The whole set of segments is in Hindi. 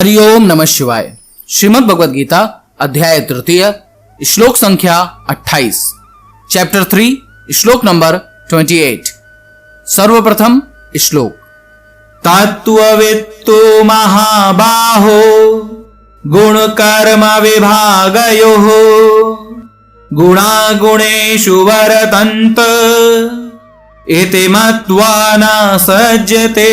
हरिओम नमः शिवाय। श्रीमद् भगवद गीता अध्याय तृतीय श्लोक संख्या 28 चैप्टर 3 श्लोक नंबर 28। सर्वप्रथम श्लोक। तत्त्ववित्तु महाबाहो गुण कर्म विभागयोः गुणागुणेषु वर्तन्त इति मत्वा न सज्जते।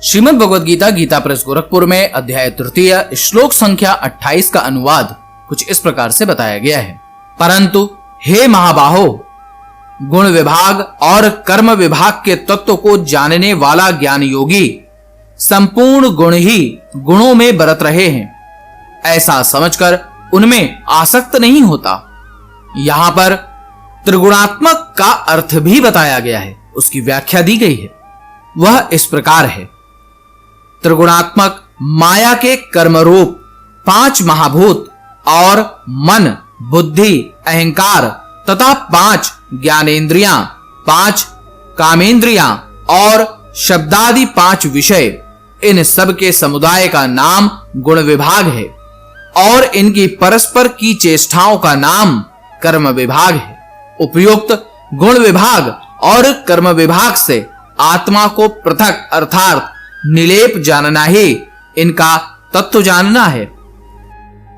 श्रीमद् भगवद गीता गीता प्रेस गोरखपुर में अध्याय तृतीय श्लोक संख्या 28 का अनुवाद कुछ इस प्रकार से बताया गया है। परंतु हे महाबाहो, गुण विभाग और कर्म विभाग के तत्व को जानने वाला ज्ञान योगी संपूर्ण गुण ही गुणों में बरत रहे हैं, ऐसा समझकर उनमें आसक्त नहीं होता। यहां पर त्रिगुणात्मक का अर्थ भी बताया गया है, उसकी व्याख्या दी गई है। वह इस प्रकार है। त्रिगुणात्मक माया के कर्म रूप 5 महाभूत और मन, बुद्धि, अहंकार तथा 5 ज्ञानेंद्रियां, 5 कामेंद्रियां और शब्दादि 5 विषय, इन सब के समुदाय का नाम गुण विभाग है और इनकी परस्पर की चेष्टाओं का नाम कर्म विभाग है। उपयुक्त गुण विभाग और कर्म विभाग से आत्मा को पृथक अर्थात निलेप जानना ही इनका तत्व जानना है।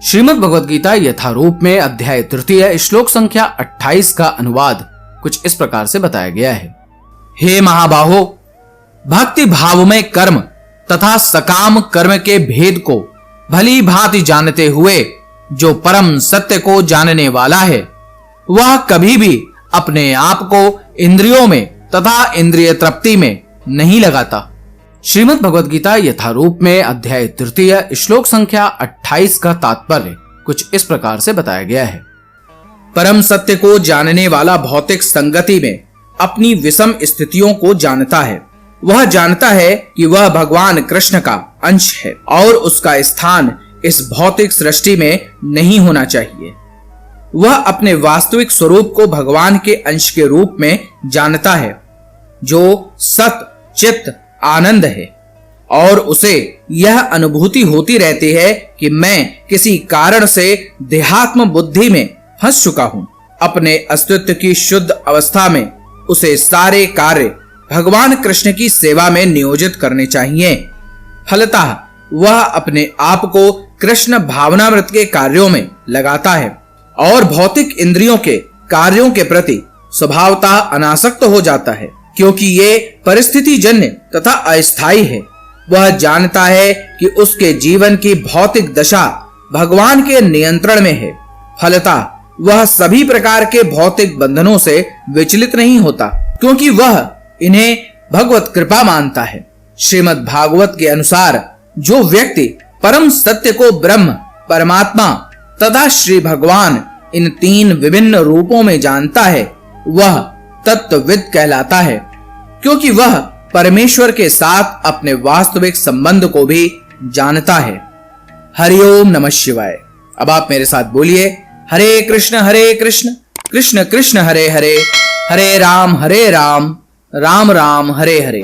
श्रीमद् भगवद गीता यथारूप में अध्याय तृतीय श्लोक संख्या 28 का अनुवाद कुछ इस प्रकार से बताया गया है। हे महाबाहो, भक्ति भाव में कर्म तथा सकाम कर्म के भेद को भली भांति जानते हुए जो परम सत्य को जानने वाला है, वह कभी भी अपने आप को इंद्रियों में तथा इंद्रिय तृप्ति में नहीं लगाता। श्रीमद् भगवद गीता यथारूप में अध्याय तृतीय श्लोक संख्या 28 का तात्पर्य कुछ इस प्रकार से बताया गया है। परम सत्य को जानने वाला भौतिक संगति में अपनी विषम स्थितियों को जानता है। वह जानता है कि वह भगवान कृष्ण का अंश है और उसका स्थान इस भौतिक सृष्टि में नहीं होना चाहिए। वह अपने वास्तविक स्वरूप को भगवान के अंश के रूप में जानता है, जो सत चित्त आनंद है, और उसे यह अनुभूति होती रहती है कि मैं किसी कारण से देहात्म बुद्धि में फंस चुका हूं। अपने अस्तित्व की शुद्ध अवस्था में उसे सारे कार्य भगवान कृष्ण की सेवा में नियोजित करने चाहिए। फलतः वह अपने आप को कृष्ण भावनामृत के कार्यों में लगाता है और भौतिक इंद्रियों के कार्यों के प्रति स्वभावतः अनासक्त हो जाता है, क्योंकि ये परिस्थिति जन्य तथा अस्थायी है। वह जानता है कि उसके जीवन की भौतिक दशा भगवान के नियंत्रण में है। फलतः वह सभी प्रकार के भौतिक बंधनों से विचलित नहीं होता, क्योंकि वह इन्हें भगवत कृपा मानता है। श्रीमद् भागवत के अनुसार जो व्यक्ति परम सत्य को ब्रह्म, परमात्मा तथा श्री भगवान इन 3 विभिन्न रूपों में जानता है, वह तत्वविद कहलाता है, क्योंकि वह परमेश्वर के साथ अपने वास्तविक संबंध को भी जानता है। हरिओम नमः शिवाय। अब आप मेरे साथ बोलिए, हरे कृष्ण कृष्ण कृष्ण हरे हरे, हरे राम राम राम हरे हरे।